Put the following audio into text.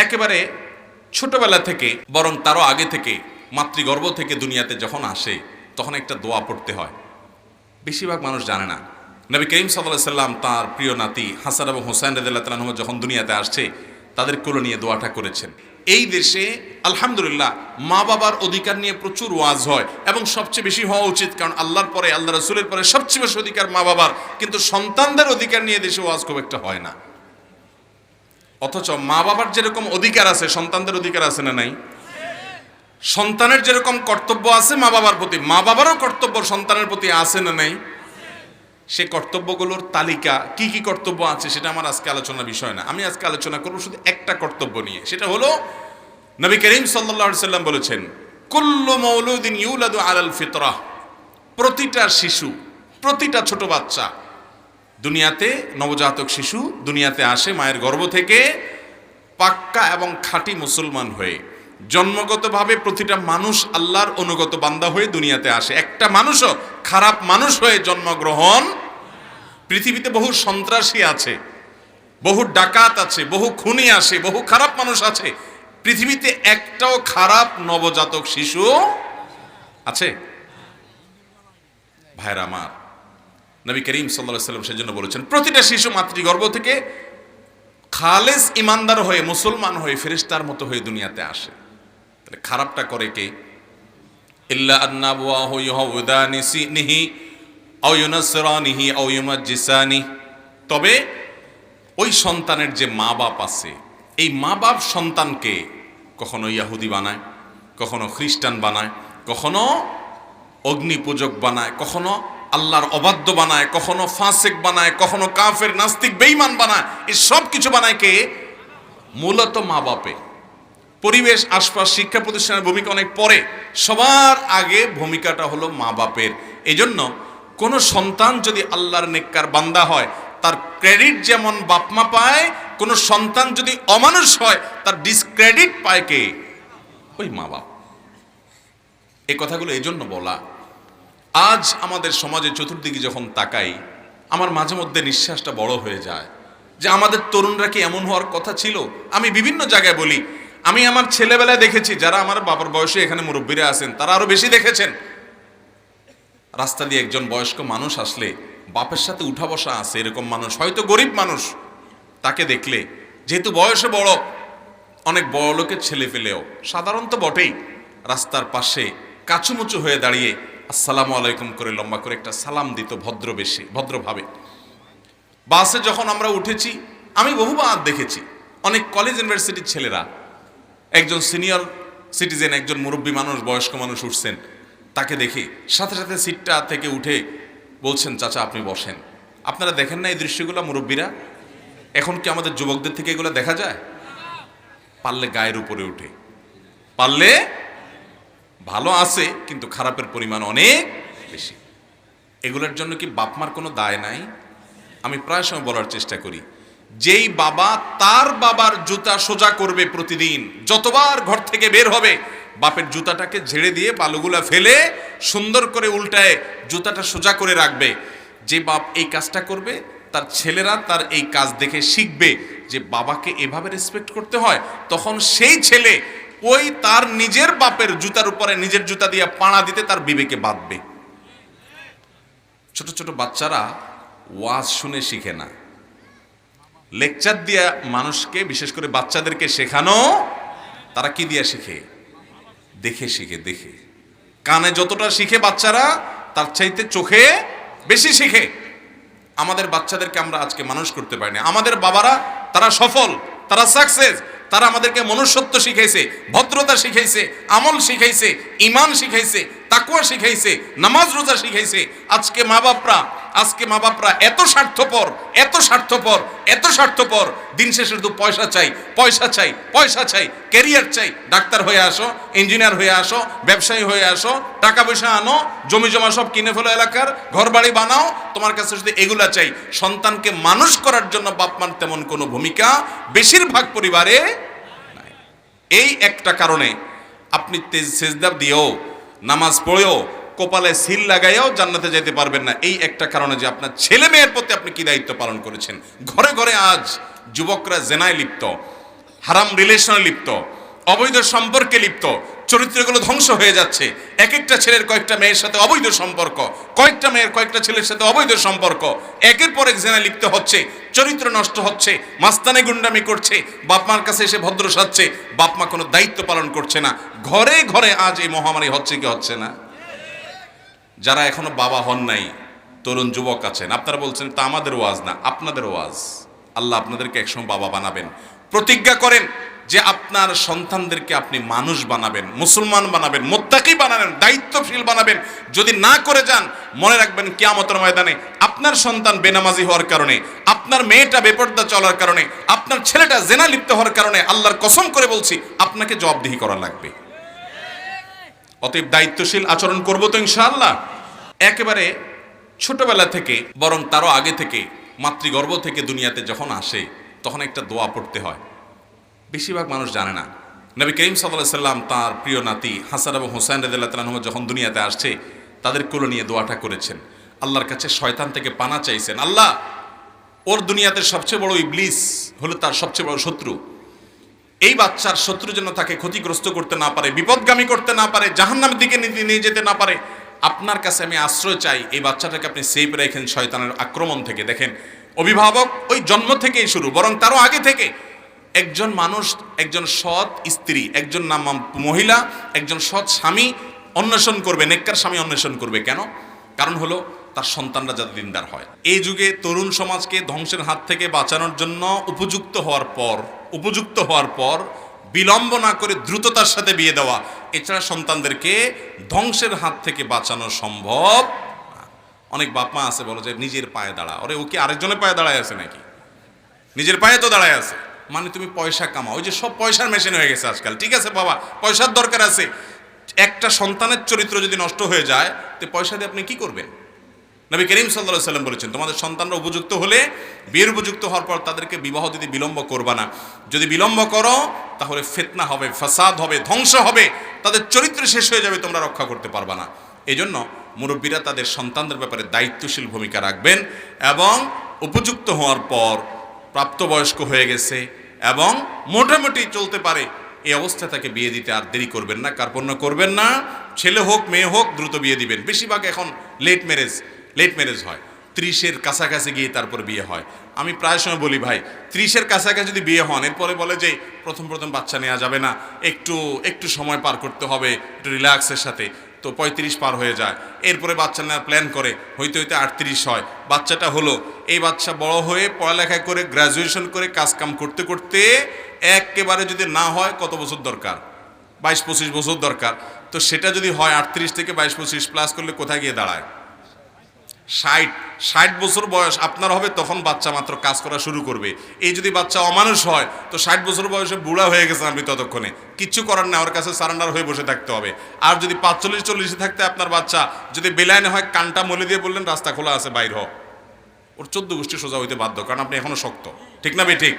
একেবারে ছোটবেলা থেকে বরং তারও আগে থেকে মাতৃগর্ভ থেকে দুনিয়াতে যখন আসে তখন একটা দোয়া পড়তে হয়, বেশিরভাগ মানুষ জানে না। নবী করিম সাল্লাল্লাহু আলাইহি সাল্লাম তার প্রিয় নাতি হাসান এবং হোসেন রাদিয়াল্লাহু তাআলা আনহু যখন দুনিয়াতে আসছে তাদের কোলে নিয়ে দোয়াটা করেছেন। এই দেশে আলহামদুলিল্লাহ মা বাবার অধিকার নিয়ে প্রচুর ওয়াজ হয় এবং সবচেয়ে বেশি হওয়া উচিত, কারণ আল্লাহর পরে আল্লাহ রাসূলের পরে সবচেয়ে বেশি অধিকার মা বাবার, কিন্তু সন্তানদের অধিকার নিয়ে দেশে ওয়াজ খুব একটা হয় না। অথচ মা বাবার যেরকম অধিকার আছে সন্তানদের অধিকার আছে না নাই? সন্তানের যেরকম কর্তব্য আছে মা বাবার প্রতি, মা বাবারও কর্তব্য সন্তানের প্রতি আছে না নাই? সে কর্তব্যগুলোর তালিকা কি কি কর্তব্য আছে সেটা আমার আজকে আলোচনার বিষয় না। আমি আজকে আলোচনা করব শুধু একটা কর্তব্য নিয়ে, সেটা হলো নবী করিম সাল্লাল্লাহু আলাইহি সাল্লাম বলেছেন, কুল্লু মাউলুদিন ইউলাদু আলাল ফিতরাহ, প্রতিটা শিশু, প্রতিটা ছোট বাচ্চা দুনিয়াতে, নবজাতক শিশু দুনিয়াতে আসে মায়ের গর্ভ থেকে পাক্কা এবং খাঁটি মুসলমান হয়ে। জন্মগতভাবে প্রতিটা মানুষ আল্লাহর অনুগত বান্দা হয়ে দুনিয়াতে আসে। একটা মানুষও খারাপ মানুষ হয়ে জন্মগ্রহণ। পৃথিবীতে বহু সন্ত্রাসী আছে, বহু ডাকাত আছে, বহু খুনি আছে, বহু খারাপ মানুষ আছে, পৃথিবীতে একটাও খারাপ নবজাতক শিশু আছে? ভাইরা আমার, নবী করিম সাল্লাল্লাহু আলাইহি সাল্লাম সেজন্য বলেছেন প্রতিটা শিশু মাতৃগর্ভ থেকে খালেস ইমানদার হয়ে মুসলমান হয়ে ফেরেশতার মতো হয়ে দুনিয়াতে আসে। তাহলে খারাপটা করে কে? ইল্লা আন্নাবুয়াহু ইউহাউদানিহি আও ইউনাসরানিহি আও ইউমাজ্জিসানি, তবে ওই সন্তানের যে মা বাপ আছে, এই মা বাপ সন্তানকে কখনো ইহুদি বানায়, কখনো খ্রিস্টান বানায়, কখনো অগ্নি পূজক বানায়, কখনো আল্লাহর অবাধ্য বানায়, কখনো ফাসিক বানায়, কখনো কাফের নাস্তিক বেঈমান বানায়। এই সব কিছু বানায় কে? মূলত মা বাপে। পরিবেশ, আশপাশ, শিক্ষা প্রতিষ্ঠানের ভূমিকা অনেক পরে, সবার আগে ভূমিকাটা হলো মা বাপের। এই জন্য কোনো সন্তান যদি আল্লাহর নেককার বান্দা হয় তার ক্রেডিট যেমন বাপমা পায়, কোনো সন্তান যদি অমানুষ হয় তার ডিসক্রেডিট পায় কে? ওই মা বাপ। এই কথাগুলো এই জন্য বলা, আজ আমাদের সমাজে চতুর্দিকে যখন তাকাই আমার মাঝে মধ্যে নিঃশ্বাসটা বড় হয়ে যায় যে আমাদের তরুণরা কি এমন হওয়ার কথা ছিল? আমি বিভিন্ন জায়গায় বলি, আমি আমার ছেলেবেলায় দেখেছি, যারা আমার বাবার বয়সে এখানে মুরব্বীরা আছেন তারা আরো বেশি দেখেছেন, রাস্তা দিয়ে একজন বয়স্ক মানুষ আসলে বাপের সাথে উঠা বসা আছে এরকম মানুষ, হয়তো গরিব মানুষ, তাকে দেখলে যেহেতু বয়সে বড়, অনেক বড় লোকের ছেলে পেলেও সাধারণত বটেই, রাস্তার পাশে কাচুমুচু হয়ে দাঁড়িয়ে আসসালামু আলাইকুম করে লম্বা করে একটা সালাম দিত ভদ্রভাবে। বাসে যখন আমরা উঠেছি আমি বহুবার দেখেছি অনেক কলেজ ইউনিভার্সিটির ছেলেরা, একজন সিনিয়র সিটিজেন, একজন মুরব্বী মানুষ, বয়স্ক মানুষ উঠছেন, তাকে দেখে সাথে সাথে সিটটা থেকে উঠে বলছেন, চাচা আপনি বসেন। আপনারা দেখেন না এই দৃশ্যগুলো মুরব্বীরা? এখন কি আমাদের যুবকদের থেকে এগুলো দেখা যায়? পারলে গায়ের উপরে উঠে, পারলে ভালো আছে কিন্তু খারাপের পরিমাণ অনেক বেশি। এগুলোর জন্য কি বাপমার কোনো দায় নাই? আমি প্রায় সময় বলার চেষ্টা করি, যেই বাবা তার বাবার জুতা সোজা করবে প্রতিদিন, যতবার ঘর থেকে বের হবে বাপের জুতাটাকে ঝেড়ে দিয়ে বালুগুলা ফেলে সুন্দর করে উল্টায় জুতাটা সোজা করে রাখবে, যে বাপ এই কাজটা করবে তার ছেলেরা তার এই কাজ দেখে শিখবে যে বাবাকে এভাবে রেসপেক্ট করতে হয়। তখন সেই ছেলে ওই তার নিজের বাপের জুতার উপরে নিজের জুতা দিয়ে পাড়া দিতে তার বিবেকে বাঁধবে। ছোট ছোট বাচ্চারা ওয়াজ শুনে শিখে না, লেকচার দিয়া মানুষকে, বিশেষ করে বাচ্চাদেরকে শেখানো, তারা কি দিয়া শিখে? দেখে শিখে। দেখে কানে যতটা শিখে বাচ্চারা তার চাইতে চোখে বেশি শিখে। আমাদের বাচ্চাদেরকে আমরা আজকে মানুষ করতে পারি না। আমাদের বাবারা তারা সফল, তারা সাকসেস, তারা আমাদেরকে মনুষ্যত্ব শিখাইছে, ভদ্রতা শিখাইছে, আমল শিখাইছে, ঈমান শিখাইছে, তাকওয়া শিখাইছে, নামাজ রোজা শিখাইছে। আজকে মা বাপরা এত স্বার্থপর, দিন শেষে শুধু পয়সা চাই, ক্যারিয়ার চাই। ডাক্তার হয়ে আসো, ইঞ্জিনিয়ার হয়ে আসো, ব্যবসায়ী হয়ে আসো, টাকা পয়সা আনো, জমি জমা সব কিনে ফেলো, এলাকার ঘর বাড়ি বানাও, তোমার কাছে শুধু এগুলা চাই। সন্তানকে মানুষ করার জন্য বাপ মার তেমন কোনো ভূমিকা বেশিরভাগ পরিবারে নাই। এই একটা কারণে আপনি সেজদা দিয়েও, নামাজ পড়েও, কপালে সিল লাগাইও জান্নাতে যেতে পারবেন না। এই একটা কারণে যে আপনার ছেলে মেয়ের প্রতি আপনি কি দায়িত্ব পালন করেছেন। ঘরে ঘরে আজ যুবকরা জেনায় লিপ্ত, হারাম রিলেশনে লিপ্ত, অবৈধ সম্পর্কে লিপ্ত, চরিত্রগুলো ধ্বংস হয়ে যাচ্ছে। এক একটা ছেলের কয়েকটা মেয়ের সাথে অবৈধ সম্পর্ক, কয়েকটা মেয়ের কয়েকটা ছেলের সাথে অবৈধ সম্পর্ক, একের পর এক জেনায় লিপ্ত হচ্ছে, চরিত্র নষ্ট হচ্ছে, মাস্তানি গুন্ডামি করছে, বাপ মার কাছে এসে ভদ্র সাজছে, বাপ মা কোনো দায়িত্ব পালন করছে না। ঘরে ঘরে আজ এই মহামারী হচ্ছে কি হচ্ছে না? যারা এখনো বাবা হন নাই, তরুণ যুবক আছেন, আপনারা বলছেন তা আমাদের ওয়াজ না, আপনাদের ওয়াজ। আল্লাহ আপনাদেরকে একসময় বাবা বানাবেন। প্রতিজ্ঞা করেন যে আপনার সন্তানদেরকে আপনি মানুষ বানাবেন, মুসলমান বানাবেন, মুত্তাকি বানাবেন, দায়িত্বশীল বানাবেন। যদি না করে যান, মনে রাখবেন কিয়ামতের ময়দানে আপনার সন্তান বেনামাজি হওয়ার কারণে, আপনার মেয়েটা বেপর্দা চলার কারণে, আপনার ছেলেটা জেনা লিপ্ত হওয়ার কারণে, আল্লাহর কসম করে বলছি আপনাকে জবাবদিহি করা লাগবে। অতএব দায়িত্বশীল আচরণ করব তো ইনশাআল্লাহ। একেবারে ছোটবেলা থেকে, বরং তারও আগে থেকে, মাতৃগর্ভ থেকে দুনিয়াতে যখন আসে তখন একটা দোয়া পড়তে হয়। বেশিরভাগ মানুষ জানে না। নবী করিম সাল্লাল্লাহু আলাইহি সাল্লাম তার প্রিয় নাতি হাসান এবং হুসাইন রাদিয়াল্লাহু তাআলা আনহুম যখন দুনিয়াতে আসছে, তাদের কোলে নিয়ে দোয়াটা করেছেন, আল্লাহর কাছে শয়তান থেকে পানা চাইছেন। আল্লাহ, ওর দুনিয়াতে সবচেয়ে বড় ইবলিস হলো তার সবচেয়ে বড় শত্রু। এই বাচ্চার শত্রু যেন তাকে ক্ষতিগ্রস্ত করতে না পারে, বিপদগামী করতে না পারে, জাহান্নামের দিকে নিয়ে যেতে না পারে। আপনার কাছে আমি আশ্রয় চাই, এই বাচ্চাটাকে আপনি সেভ রেখেন শয়তানের আক্রমণ থেকে। দেখেন, অভিভাবক ওই জন্ম থেকেই শুরু, বরং তারও আগে থেকে একজন মানুষ, একজন সৎ স্ত্রী, একজন মহিলা, একজন সৎ স্বামী অন্বেষণ করবে, নেককার স্বামী অন্বেষণ করবে। কেন? কারণ হলো তার সন্তানরা যাতে দিনদার হয়। এই যুগে তরুণ সমাজকে ধ্বংসের হাত থেকে বাঁচানোর জন্য উপযুক্ত হওয়ার পর বিলম্ব না করে দ্রুততার সাথে বিয়ে দেওয়া, এছাড়া সন্তানদেরকে ধ্বংসের হাত থেকে বাঁচানো সম্ভব। অনেক বাপ মা আছে বলো যে নিজের পায়ে দাঁড়া, ওরে ও কি আরেকজনের পায়ে দাঁড়ায় আছে নাকি? নিজের পায়ে তো দাঁড়ায় আছে, মানে তুমি পয়সা কামাও। ওই যে সব পয়সার মেশিন হয়ে গেছে আজকাল। ঠিক আছে বাবা, পয়সার দরকার আছে। একটা সন্তানের চরিত্র যদি নষ্ট হয়ে যায়, তো পয়সা দিয়ে আপনি কি করবেন? নবী করিম সাল্লাল্লাহু আলাইহি সাল্লাম বলেছেন, তোমাদের সন্তানরা উপযুক্ত হলে, বিয়ের উপযুক্ত হওয়ার পর তাদেরকে বিবাহ দিতে বিলম্ব করবা না। যদি বিলম্ব করো তাহলে ফিতনা হবে, ফাসাদ হবে, ধ্বংস হবে, তাদের চরিত্র শেষ হয়ে যাবে, তোমরা রক্ষা করতে পারবা না। এই জন্য মুরব্বীরা তাদের সন্তানদের ব্যাপারে দায়িত্বশীল ভূমিকা রাখবেন এবং উপযুক্ত হওয়ার পর, প্রাপ্তবয়স্ক হয়ে গেছে এবং মোটামুটি চলতে পারে, এই অবস্থায় তাকে বিয়ে দিতে আর দেরি করবেন না, কার্পণ্য করবেন না। ছেলে হোক মেয়ে হোক দ্রুত বিয়ে দিবেন। বেশিরভাগ এখন লেট ম্যারেজ হয়, 30-এর কাছাকাছি গিয়ে তারপর বিয়ে হয়। আমি প্রায় সময় বলি, ভাই 30-এর কাছাকাছি যদি বিয়ে হন, এরপরে বলে যে প্রথম বাচ্চা নেওয়া যাবে না, একটু সময় পার করতে হবে, একটু রিল্যাক্সের সাথে। তো 35 পার হয়ে যায়, এরপরে বাচ্চা নেওয়ার প্ল্যান করে, হইতে 38 হয়, বাচ্চাটা হলো। এই বাচ্চা বড় হয়ে পড়ালেখা করে, গ্র্যাজুয়েশন করে, কাজকাম করতে করতে একেবারে যদি না হয়, কত বছর দরকার? 22-25 বছর দরকার। তো সেটা যদি হয় 38 থেকে 22-25 প্লাস করলে কোথায় গিয়ে দাঁড়ায়? 60 বছর বয়স আপনার হবে, তখন বাচ্চা মাত্র কাজ করা শুরু করবে। এই যদি বাচ্চা অমানুষ হয়, তো 60 বছর বয়সে বুড়া হয়ে গেছে আপনি, ততক্ষণে কিচ্ছু করার না, ওর কাছে সারেন্ডার হয়ে বসে থাকতে হবে। আর যদি 45-40 থাকতে আপনার বাচ্চা যদি বেলাইনে হয়, কানটা মলে দিয়ে বললেন রাস্তা খোলা আছে, বাইর হ, ওর 14 গোষ্ঠী সোজা হইতে বাধ্য, কারণ আপনি এখনো শক্ত। ঠিক না বে ঠিক?